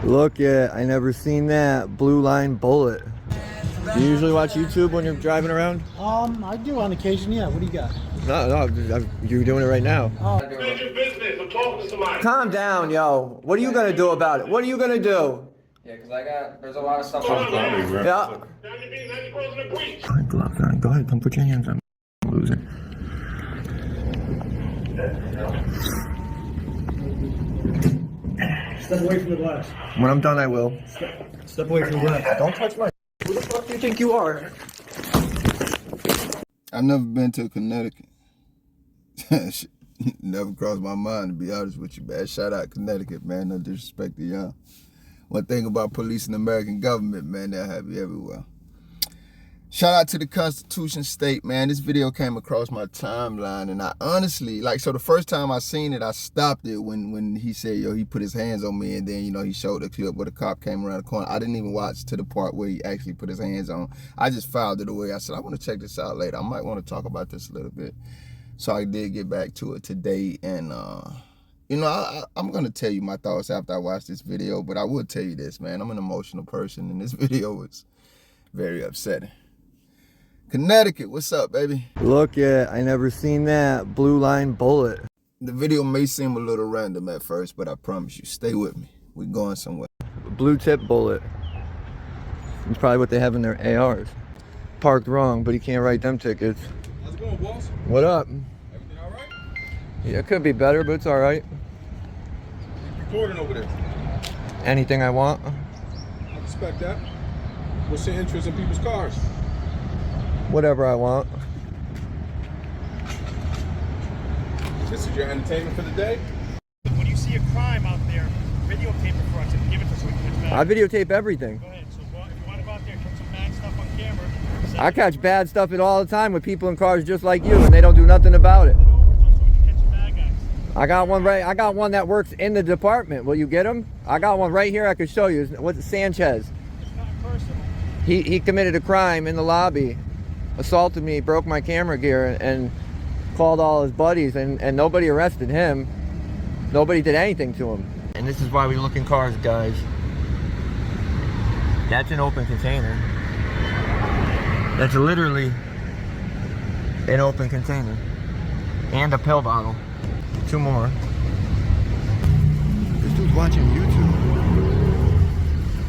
Look at, I never seen that. Blue Line Bullet. Do you usually watch YouTube when you're driving around? I do on occasion, yeah. What do you got? No, you're doing it right now. Oh. Mind your business. I'm talking to somebody. Calm down, yo. What are you gonna do about it? What are you gonna do? Yeah, because there's a lot of stuff Come on on, camera. man. Yeah. Now you're being that girl's in a breach. Gloves on. Go ahead, don't put your hands on. Loser. Step away from the glass. When I'm done, I will. Step away from the glass. Don't touch my. Who the fuck do you think you are? I've never been to Connecticut. Never crossed my mind, to be honest with you, man. Shout out Connecticut, man. No disrespect to y'all. One thing about police and American government, man, they'll have you everywhere. Shout out to the Constitution State, man. This video came across my timeline, and I honestly, so the first time I seen it, I stopped it when he said, yo, he put his hands on me, and then, he showed a clip where the cop came around the corner. I didn't even watch to the part where he actually put his hands on. I just filed it away. I said, I want to check this out later. I might want to talk about this a little bit. So I did get back to it today, and, I'm going to tell you my thoughts after I watch this video, but I will tell you this, man. I'm an emotional person, and this video was very upsetting. Connecticut, what's up, baby? Look at, I never seen that. Blue Line Bullet. The video may seem a little random at first, but I promise you, stay with me. We're going somewhere. Blue tip bullet. It's probably what they have in their ARs. Parked wrong, but he can't write them tickets. How's it going, boss? What up? Everything all right? Yeah, it could be better, but it's all right. Recording over there. Anything I want. I respect that. What's your interest in people's cars? Whatever I want. This is your entertainment for the day? When you see a crime out there, videotape it for us and give it to us so we can catch I videotape everything. Go ahead. So if you want to go out there and catch some bad stuff on camera, I catch bad stuff all the time with people in cars just like you, and they don't do nothing about it. so we can catch some bad guys. I got one that works in the department. Will you get him? I got one right here I could show you. What's Sanchez? It's not personal. He committed a crime in the lobby, assaulted me, broke my camera gear, and called all his buddies, and nobody arrested him. Nobody did anything to him. And this is why we look in cars, guys. That's an open container. That's literally an open container. And a pill bottle. 2 more. This dude's watching YouTube.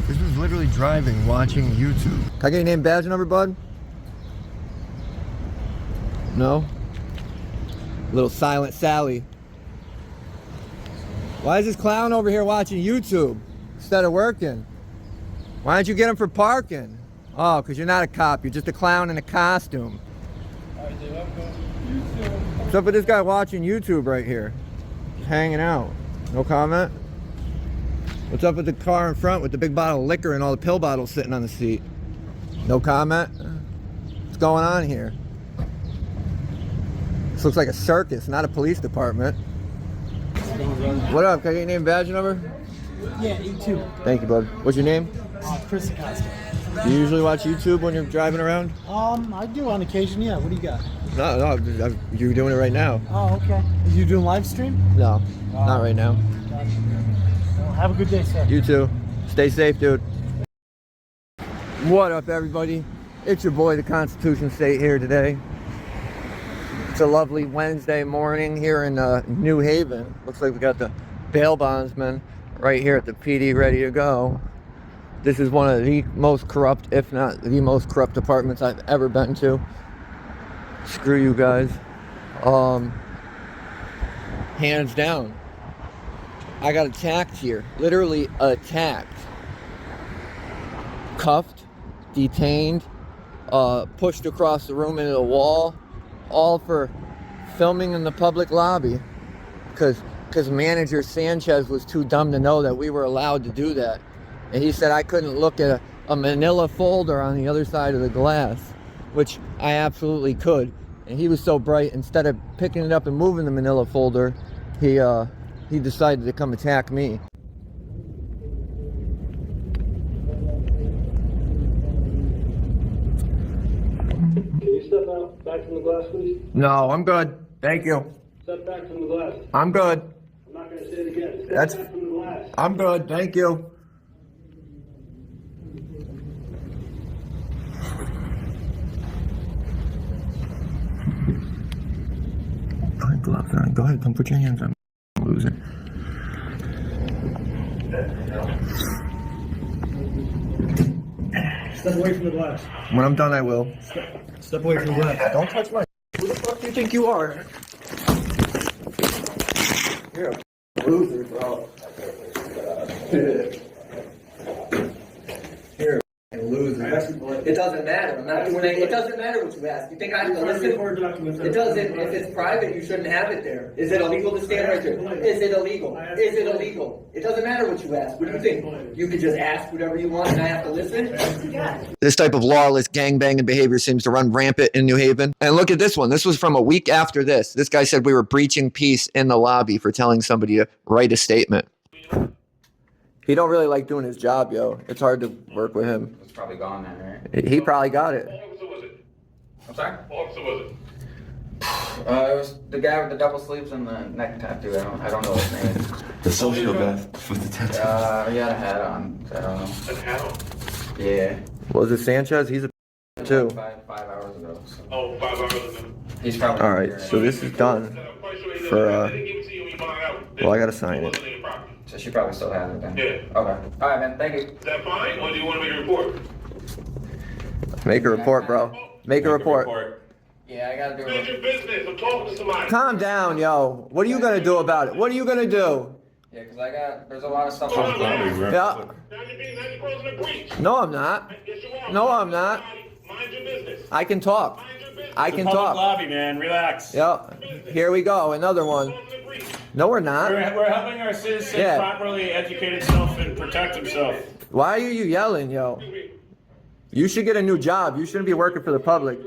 This dude's literally driving, watching YouTube. Can I get your name, badge number, bud? No? Little Silent Sally. Why is this clown over here watching YouTube instead of working? Why don't you get him for parking? Oh, because you're not a cop. You're just a clown in a costume. What's up with this guy watching YouTube right here? Just hanging out. No comment? What's up with the car in front with the big bottle of liquor and all the pill bottles sitting on the seat? No comment? What's going on here? This looks like a circus, not a police department. What up? Can I get your name, badge number? Yeah, E2. Thank you, bud. What's your name? Chris Acosta. Do you usually watch YouTube when you're driving around? I do on occasion, yeah. What do you got? No, you're doing it right now. Oh, okay. You doing live stream? No, not right now. Gotcha. Well, have a good day, sir. You too. Stay safe, dude. What up, everybody? It's your boy, the Constitution State, here today. It's a lovely Wednesday morning here in New Haven. Looks like we got the bail bondsman right here at the PD ready to go. This is one of the most corrupt, if not the most corrupt departments I've ever been to. Screw you guys. Hands down. I got attacked here. Literally attacked. Cuffed, detained, pushed across the room into the wall. All for filming in the public lobby because manager Sanchez was too dumb to know that we were allowed to do that, and he said I couldn't look at a manila folder on the other side of the glass, which I absolutely could, and he was so bright, instead of picking it up and moving the manila folder, he decided to come attack me. Step out, back from the glass, please. No, I'm good. Thank you. Step back from the glass. I'm good. I'm not going to say it again. Step That's- back from the glass. I'm good. Thank you. gloves on. Go ahead, come put your hands on. Loser. Step away from the glass. When I'm done, I will. Step away from the glass. Don't touch my. Who the fuck do you think you are? You're a loser, bro. You're a loser. It doesn't matter. I'm not doing it. It doesn't matter what you ask. You think I have to listen? It doesn't. If it's private, you shouldn't have it there. Is it illegal to stand right there? Is it illegal? Is it illegal? It doesn't matter what you ask. What do you think? You could just ask whatever you want and I have to listen? This type of lawless gangbanging behavior seems to run rampant in New Haven. And look at this one. This was from a week after this. This guy said we were breaching peace in the lobby for telling somebody to write a statement. He don't really like doing his job, yo. It's hard to work with him. It's probably gone now, right? He probably got it. What officer was it? I'm sorry? What officer was it? It was the guy with the double sleeves and the neck tattoo. I don't know his name. The sociopath with the tattoo. He had a hat on. I don't know. A hat on. Yeah. Was it Sanchez? He's a too. Five hours ago. So. Oh, 5 hours ago. He's probably. All right, so this is done. For They didn't give it to you when you bought it out. well, I gotta sign it. wasn't in your property. So she probably still has it then. Yeah. Okay. All right, man. Thank you. Is that fine, or do you want to make a report? Make a report, bro. Make a report. Yeah, I gotta do Mind it. your business. I'm talking to somebody. Calm down, yo. What are you gonna do about it? What are you gonna do? Yeah, because there's a lot of stuff Come on on, man. Yeah. Now you're crossing a breach. No, I'm not. Yes, you are. No, I'm not. Mind your business. I can talk. Mind your business. I can Public talk. lobby, man. Relax. Yep. Here we go. Another one. Crossing a breach. No, we're not. We're helping our citizen Yeah. properly educate himself and protect himself. Why are you yelling, yo? You should get a new job. You shouldn't be working for the public.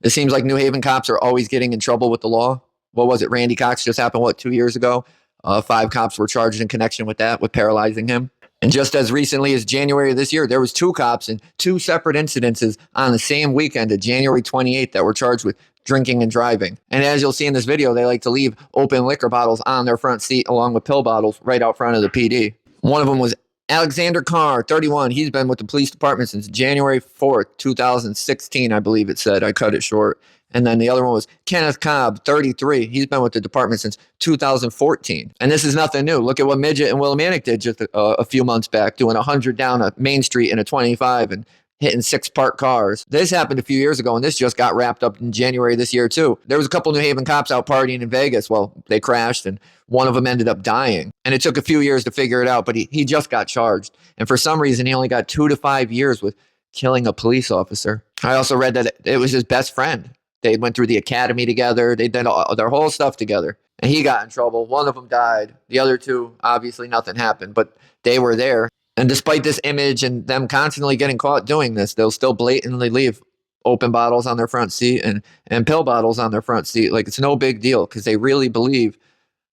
It seems like New Haven cops are always getting in trouble with the law. What was it? Randy Cox just happened, 2 years ago? 5 cops were charged in connection with that, with paralyzing him. And just as recently as January of this year, there was 2 cops in 2 separate incidences on the same weekend of January 28th that were charged with drinking and driving. And as you'll see in this video, they like to leave open liquor bottles on their front seat along with pill bottles right out front of the PD. One of them was Alexander Carr, 31. He's been with the police department since January 4th, 2016, I believe it said. I cut it short. And then the other one was Kenneth Cobb, 33. He's been with the department since 2014. And this is nothing new. Look at what Midget and Willimantic did just a few months back, doing 100 down a Main Street in a 25 and hitting 6 parked cars. This happened a few years ago, and this just got wrapped up in January this year, too. There was a couple New Haven cops out partying in Vegas. Well, they crashed, and one of them ended up dying. And it took a few years to figure it out, but he just got charged. And for some reason, he only got 2 to 5 years with killing a police officer. I also read that it was his best friend. They went through the academy together. They did their whole stuff together. And he got in trouble. One of them died. The other 2, obviously nothing happened, but they were there. And despite this image and them constantly getting caught doing this, they'll still blatantly leave open bottles on their front seat and pill bottles on their front seat. Like, it's no big deal because they really believe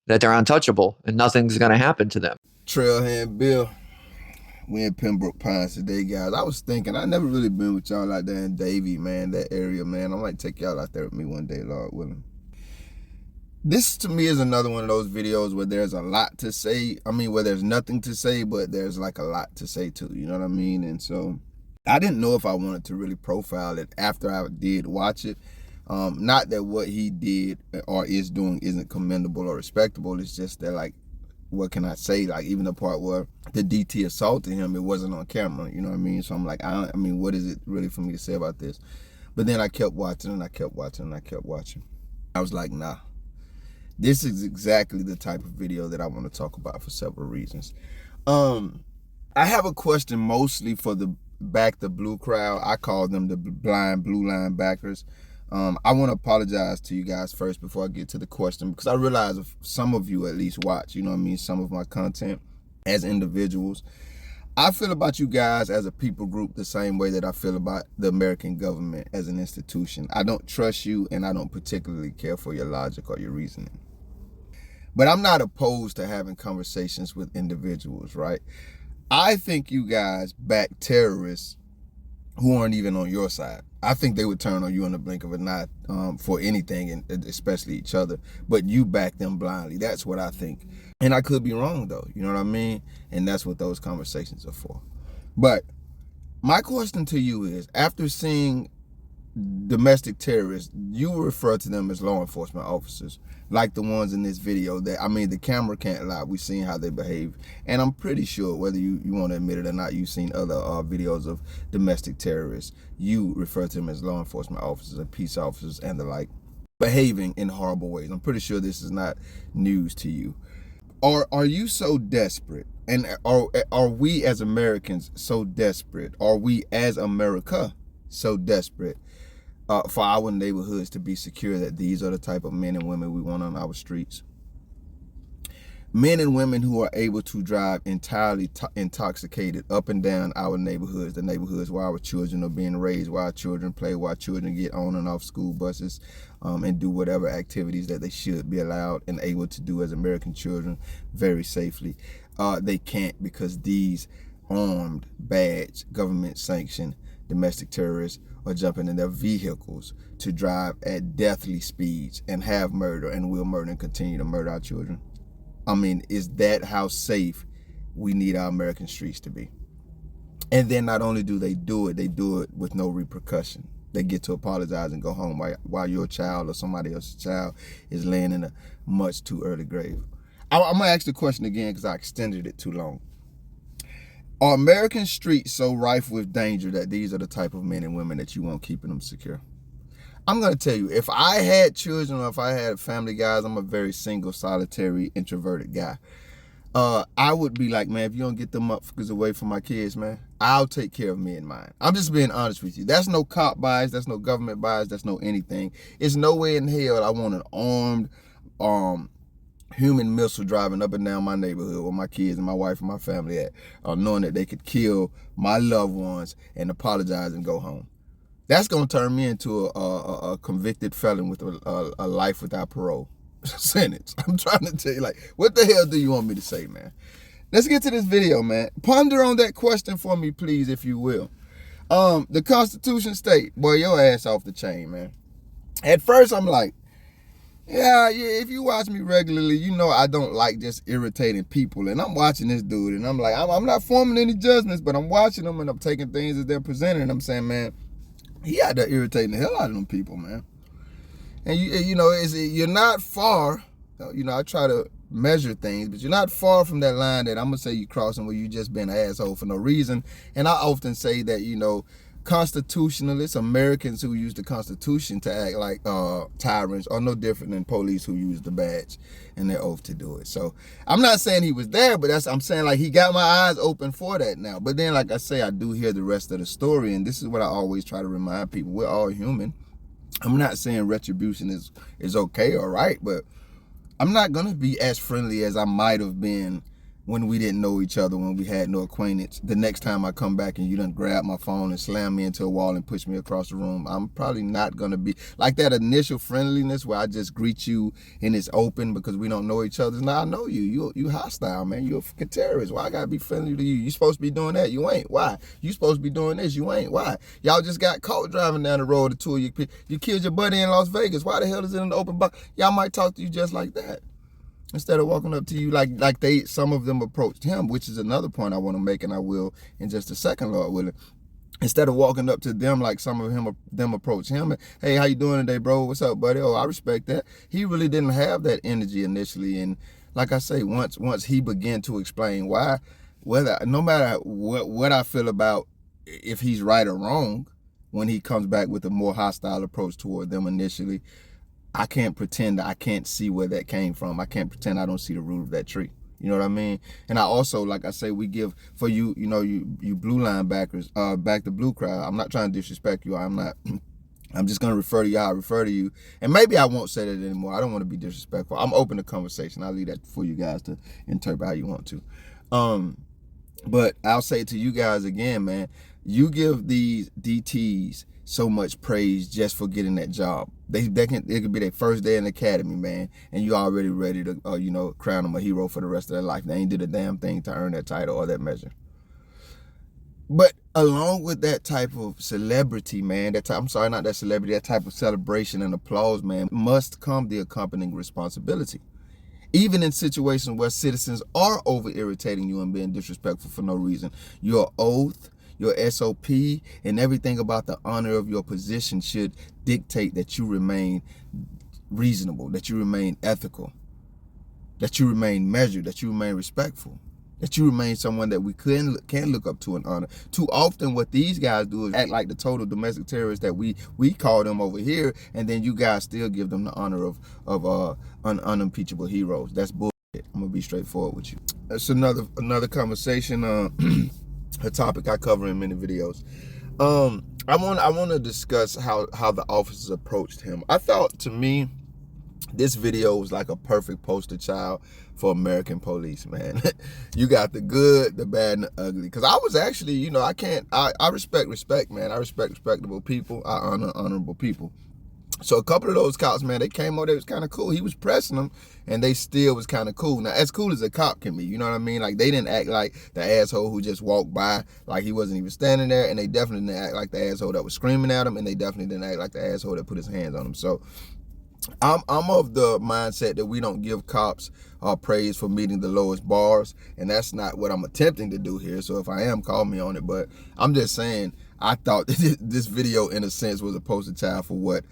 that they're untouchable and nothing's going to happen to them. Trailhand Bill, we in Pembroke Pines today, guys. I was thinking, I never really been with y'all out there in Davie, man, that area, man. I might take y'all out there with me one day, Lord willing. This, to me, is another one of those videos where there's a lot to say. I mean, where there's nothing to say, but there's like a lot to say too, you know what I mean? And so I didn't know if I wanted to really profile it after I did watch it. Not that what he did or is doing isn't commendable or respectable. It's just that, like, what can I say? Like, even the part where the DT assaulted him, it wasn't on camera, you know what I mean? So I'm like, I mean, what is it really for me to say about this? But then I kept watching and I kept watching and I kept watching. I was like, nah. This is exactly the type of video that I want to talk about for several reasons. I have a question mostly for the Back the Blue crowd. I call them the blind blue line backers. I want to apologize to you guys first before I get to the question, because I realize if some of you at least watch, you know what I mean, some of my content as individuals. I feel about you guys as a people group the same way that I feel about the American government as an institution. I don't trust you, and I don't particularly care for your logic or your reasoning. But I'm not opposed to having conversations with individuals, right? I think you guys back terrorists who aren't even on your side. I think they would turn on you in the blink of an eye for anything, and especially each other. But you back them blindly. That's what I think. And I could be wrong, though. You know what I mean? And that's what those conversations are for. But my question to you is, after seeing domestic terrorists, you refer to them as law enforcement officers, like the ones in this video. That, I mean, the camera can't lie. We've seen how they behave, and I'm pretty sure, whether you want to admit it or not, you've seen other videos of domestic terrorists. You refer to them as law enforcement officers and peace officers and the like, behaving in horrible ways. I'm pretty sure this is not news to you. Are you so desperate, and are we as Americans so desperate? Are we as America so desperate for our neighborhoods to be secure that these are the type of men and women we want on our streets? Men and women who are able to drive entirely intoxicated up and down our neighborhoods, the neighborhoods where our children are being raised, where our children play, where our children get on and off school buses, and do whatever activities that they should be allowed and able to do as American children very safely. They can't, because these armed, badge, government-sanctioned domestic terrorists are jumping in their vehicles to drive at deathly speeds and have murder and will murder and continue to murder our children. I mean, is that how safe we need our American streets to be? And then not only do they do it with no repercussion. They get to apologize and go home while your child or somebody else's child is laying in a much too early grave. I'm going to ask the question again because I extended it too long. Are American streets so rife with danger that these are the type of men and women that you want keeping them secure? I'm going to tell you, if I had children or if I had family, guys, I'm a very single, solitary, introverted guy. I would be like, man, if you don't get them motherfuckers away from my kids, man, I'll take care of me and mine. I'm just being honest with you. That's no cop bias. That's no government bias. That's no anything. It's no way in hell I want an armed human missile driving up and down my neighborhood where my kids and my wife and my family at, knowing that they could kill my loved ones and apologize and go home. That's going to turn me into a convicted felon with a life without parole sentence. I'm trying to tell you, like, what the hell do you want me to say, man? Let's get to this video, man. Ponder on that question for me, please, if you will. The Constitution state, boy, your ass off the chain, man. At first, I'm like, yeah, if you watch me regularly, you know I don't like just irritating people. And I'm watching this dude, and I'm like, I'm not forming any judgments, but I'm watching them, and I'm taking things as they're presented, and I'm saying, man, he out there irritating the hell out of them people, man. And you know, you're not far. You know, I try to measure things, but you're not far from that line that I'm gonna say you crossing where you just been an asshole for no reason. And I often say that, you know, constitutionalists, Americans who use the Constitution to act like tyrants, are no different than police who use the badge and their oath to do it. So I'm not saying he was there, but I'm saying, like, he got my eyes open for that now. But then, like I say, I do hear the rest of the story, and this is what I always try to remind people: we're all human. I'm not saying retribution is okay or right, but I'm not gonna be as friendly as I might have been when we didn't know each other, when we had no acquaintance. The next time I come back and you done grab my phone and slam me into a wall and push me across the room, I'm probably not going to be like that initial friendliness where I just greet you and it's open because we don't know each other. Now I know you. You hostile, man. You're a fucking terrorist. Why I got to be friendly to you? You supposed to be doing that. You ain't. Why? You supposed to be doing this. You ain't. Why? Y'all just got caught driving down the road, the two of you. You killed your buddy in Las Vegas. Why the hell is it in the open box? Y'all might talk to you just like that, instead of walking up to you like some of them approached him, which is another point I want to make, and I will in just a second, Lord willing. Instead of walking up to them like some of them approached him, and, hey, how you doing today, bro? What's up, buddy? Oh, I respect that. He really didn't have that energy initially, and like I say, once he began to explain why, no matter what I feel about if he's right or wrong, when he comes back with a more hostile approach toward them initially, I can't pretend that I can't see where that came from. I can't pretend I don't see the root of that tree. You know what I mean? And I also, like I say, we give for you, you know, you blue linebackers, back the blue crowd. I'm not trying to disrespect you. I'm not. I'm just going to refer to you how I refer to you. And maybe I won't say that anymore. I don't want to be disrespectful. I'm open to conversation. I'll leave that for you guys to interpret how you want to. But I'll say to you guys again, man, you give these DTs so much praise just for getting that job. It could be their first day in the academy, man, and you already ready to, you know, crown them a hero for the rest of their life. They ain't did a damn thing to earn that title or that measure. But along with that type of celebrity, man, that type of celebration and applause, man, must come the accompanying responsibility. Even in situations where citizens are over irritating you and being disrespectful for no reason, your oath, your SOP, and everything about the honor of your position should dictate that you remain reasonable, that you remain ethical, that you remain measured, that you remain respectful, that you remain someone that we can look up to and honor. Too often what these guys do is act like the total domestic terrorists that we call them over here, and then you guys still give them the honor of unimpeachable heroes. That's bullshit. I'm gonna be straightforward with you. That's another conversation, a topic I cover in many videos. I want to discuss how the officers approached him. I thought, to me, this video was like a perfect poster child for American police, man. You got the good, the bad, and the ugly. Because I was actually, you know, I respect, man. I respect respectable people. I honor honorable people. So a couple of those cops, man, they came over, they was kind of cool. He was pressing them, and they still was kind of cool. Now, as cool as a cop can be, you know what I mean? Like, they didn't act like the asshole who just walked by, like he wasn't even standing there, and they definitely didn't act like the asshole that was screaming at him, and they definitely didn't act like the asshole that put his hands on him. So I'm of the mindset that we don't give cops praise for meeting the lowest bars, and that's not what I'm attempting to do here. So if I am, call me on it. But I'm just saying, I thought this video, in a sense, was a poster child for what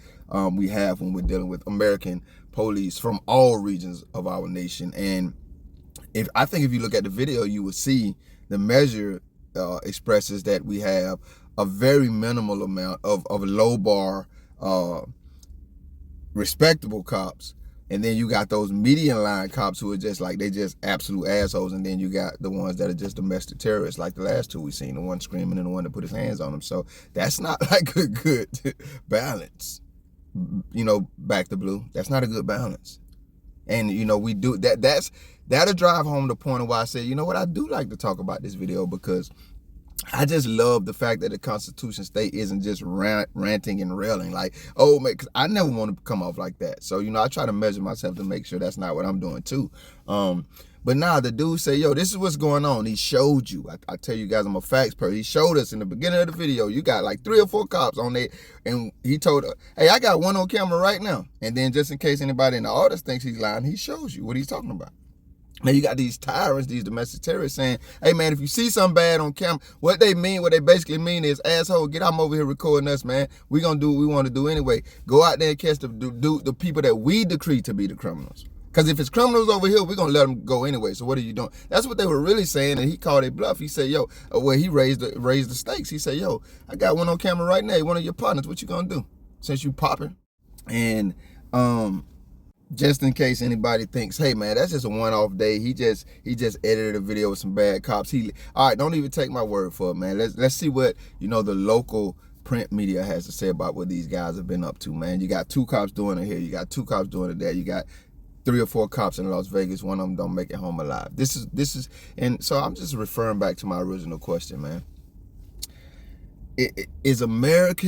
we have when we're dealing with American police from all regions of our nation. And I think if you look at the video, you will see the measure expresses that we have a very minimal amount of low bar respectable cops, and then you got those median line cops who are just like, they just absolute assholes, and then you got the ones that are just domestic terrorists, like the last two we seen, the one screaming and the one that put his hands on him. So that's not like a good balance, you know, back to blue. That's not a good balance. And you know, we do that'll drive home the point of why I said, you know what, I do like to talk about this video, because I just love the fact that the Constitution state isn't just ranting and railing like, oh man, because I never want to come off like that. So, you know, I try to measure myself to make sure that's not what I'm doing too. But nah, the dude say, yo, this is what's going on. He showed you. I tell you guys, I'm a facts person. He showed us in the beginning of the video, you got like 3 or 4 cops on there, and he told her, hey, I got one on camera right now. And then just in case anybody in the audience thinks he's lying, he shows you what he's talking about. Now you got these tyrants, these domestic terrorists saying, hey man, if you see something bad on camera, what they basically mean is, asshole, get out over here recording us, man. We gonna do what we want to do anyway. Go out there and catch the people that we decree to be the criminals. Because if it's criminals over here, we're gonna let them go anyway. So what are you doing? That's what they were really saying, and he called it bluff. He said, yo, well, he raised the stakes. He said, yo, I got one on camera right now, one of your partners. What you gonna do since you popping? And just in case anybody thinks, hey man, that's just a one-off day. He just edited a video with some bad cops. All right, don't even take my word for it, man. Let's see what, you know, the local print media has to say about what these guys have been up to, man. You got 2 cops doing it here. You got 2 cops doing it there. You got 3 or 4 cops in Las Vegas. One of them don't make it home alive. This is, and so I'm just referring back to my original question, man. Is America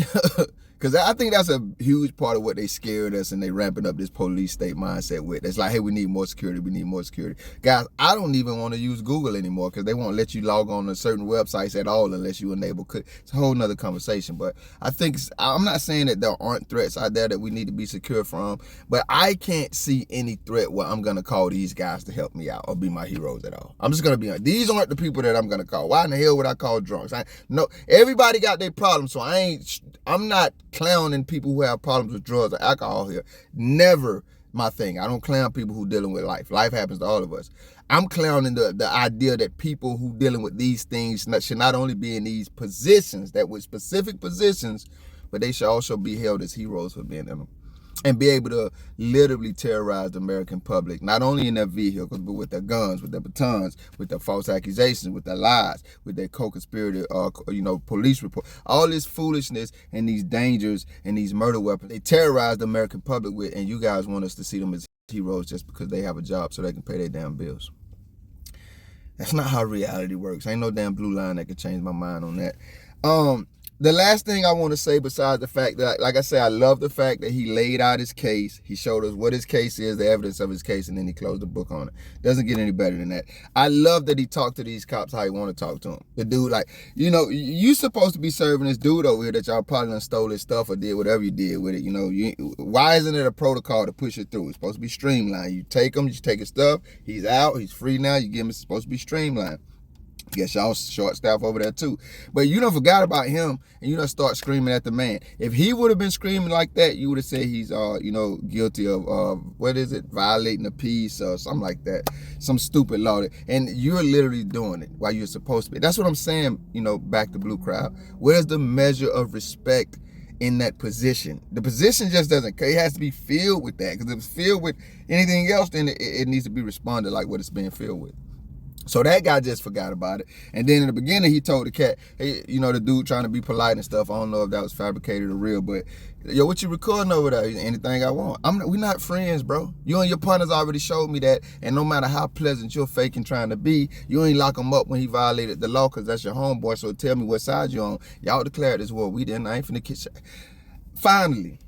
Because I think that's a huge part of what they scared us and they ramping up this police state mindset with. It's like, hey, we need more security. We need more security. Guys, I don't even want to use Google anymore because they won't let you log on to certain websites at all unless you enable. It's a whole nother conversation. But I think, I'm not saying that there aren't threats out there that we need to be secure from, but I can't see any threat where I'm going to call these guys to help me out or be my heroes at all. I'm just going to be honest. These aren't the people that I'm going to call. Why in the hell would I call drunks? No, everybody got their problems, so I'm not clowning people who have problems with drugs or alcohol here. Never my thing. I don't clown people who dealing with life. Life happens to all of us. I'm clowning the idea that people who dealing with these things should not only be in these positions, that with specific positions, but they should also be held as heroes for being in them. And be able to literally terrorize the American public, not only in their vehicles, but with their guns, with their batons, with their false accusations, with their lies, with their co-conspirator, police report. All this foolishness and these dangers and these murder weapons, they terrorize the American public with, and you guys want us to see them as heroes just because they have a job so they can pay their damn bills. That's not how reality works. Ain't no damn blue line that can change my mind on that. The last thing I want to say, besides the fact that, like I said, I love the fact that he laid out his case. He showed us what his case is, the evidence of his case, and then he closed the book on it. Doesn't get any better than that. I love that he talked to these cops how he want to talk to them. The dude, like, you supposed to be serving this dude over here that y'all probably done stole his stuff or did whatever you did with it. Why isn't it a protocol to push it through? It's supposed to be streamlined. You take him, you take his stuff, he's out, he's free now, you give him, it's supposed to be streamlined. Guess y'all short staff over there too. But you done forgot about him and you done start screaming at the man. If he would have been screaming like that, you would have said he's guilty of what is it? Violating a peace or something like that. Some stupid law. And you're literally doing it while you're supposed to be. That's what I'm saying, back to Blue Crowd. Where's the measure of respect in that position? The position just doesn't, it has to be filled with that. Because if it's filled with anything else, then it needs to be responded like what it's being filled with. So that guy just forgot about it. And then in the beginning, he told the cat, hey, the dude trying to be polite and stuff. I don't know if that was fabricated or real, but yo, what you recording over there? Anything I want. We're not friends, bro. You and your partners already showed me that. And no matter how pleasant you're faking trying to be, you ain't lock him up when he violated the law because that's your homeboy. So tell me what side you on. Y'all declared this war. We didn't. I ain't finna kiss you. Finally,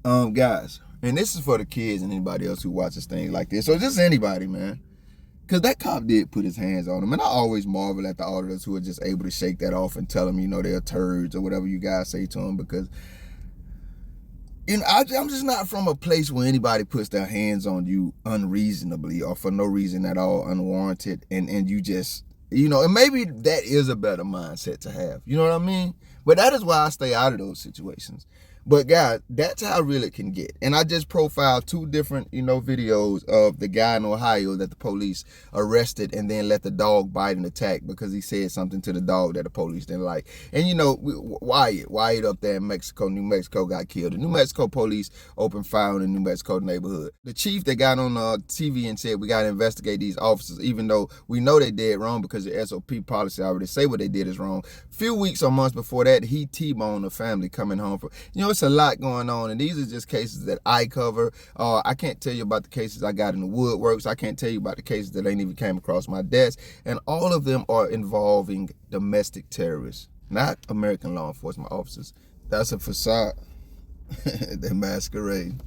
guys, and this is for the kids and anybody else who watches things like this. So just anybody, man. Because that cop did put his hands on him. And I always marvel at the auditors who are just able to shake that off and tell them, they're turds or whatever you guys say to them. Because, I'm just not from a place where anybody puts their hands on you unreasonably or for no reason at all, unwarranted. And you just, and maybe that is a better mindset to have. You know what I mean? But that is why I stay out of those situations. But guys, that's how real it can get. And I just profiled 2 different, videos of the guy in Ohio that the police arrested and then let the dog bite and attack because he said something to the dog that the police didn't like. And Wyatt up there in Mexico, New Mexico got killed. The New Mexico police opened fire in the New Mexico neighborhood. The chief that got on TV and said we got to investigate these officers, even though we know they did wrong because the SOP policy already say what they did is wrong. Few weeks or months before that, he T-boned a family coming home from, it's a lot going on, and these are just cases that I cover. I can't tell you about the cases I got in the woodworks. I can't tell you about the cases that ain't even came across my desk, and all of them are involving domestic terrorists, not American law enforcement officers. That's a facade. They masquerade.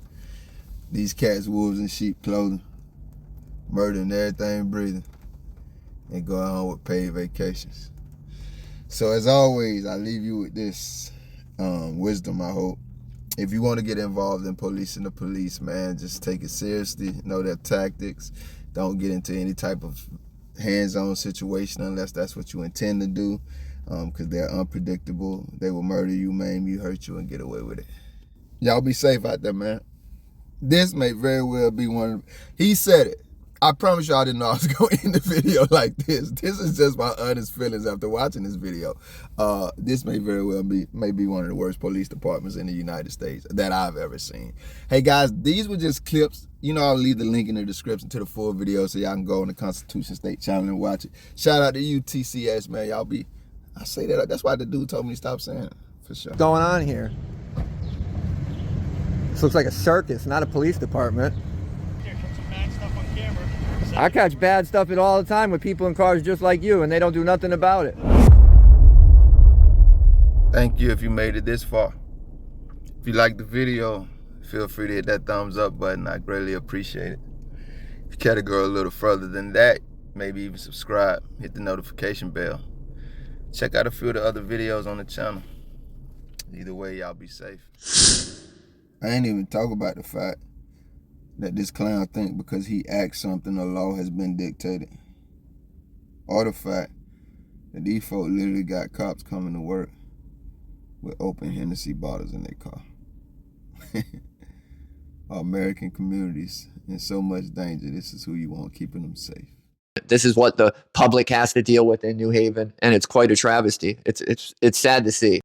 These cats, wolves in sheep clothing, murdering everything breathing, and going on with paid vacations. So as always, I leave you with this wisdom, I hope. If you want to get involved in policing the police, man, just take it seriously. Know their tactics. Don't get into any type of hands-on situation unless that's what you intend to do, because they're unpredictable. They will murder you, maim you, hurt you, and get away with it. Y'all be safe out there, man. This may very well be one of, he said it. I promise you I didn't know I was going to end the video like this. This is just my honest feelings after watching this video. This may very well be one of the worst police departments in the United States that I've ever seen. Hey guys, these were just clips. I'll leave the link in the description to the full video so y'all can go on the Constitution State channel and watch it. Shout out to you, TCS, man. Y'all be, I say that, that's why the dude told me to stop saying it, for sure. What's going on here? This looks like a circus, not a police department. Here, put some bad stuff on camera. I catch bad stuff all the time with people in cars just like you, and they don't do nothing about it. Thank you if you made it this far. If you liked the video, feel free to hit that thumbs up button. I greatly appreciate it. If you care to go a little further than that, maybe even subscribe, hit the notification bell. Check out a few of the other videos on the channel. Either way, y'all be safe. I ain't even talk about the fact that this clown think because he acts something, the law has been dictated. Or the fact that these folk literally got cops coming to work with open Hennessy bottles in their car. Our American communities in so much danger. This is who you want keeping them safe. This is what the public has to deal with in New Haven, and it's quite a travesty. It's sad to see.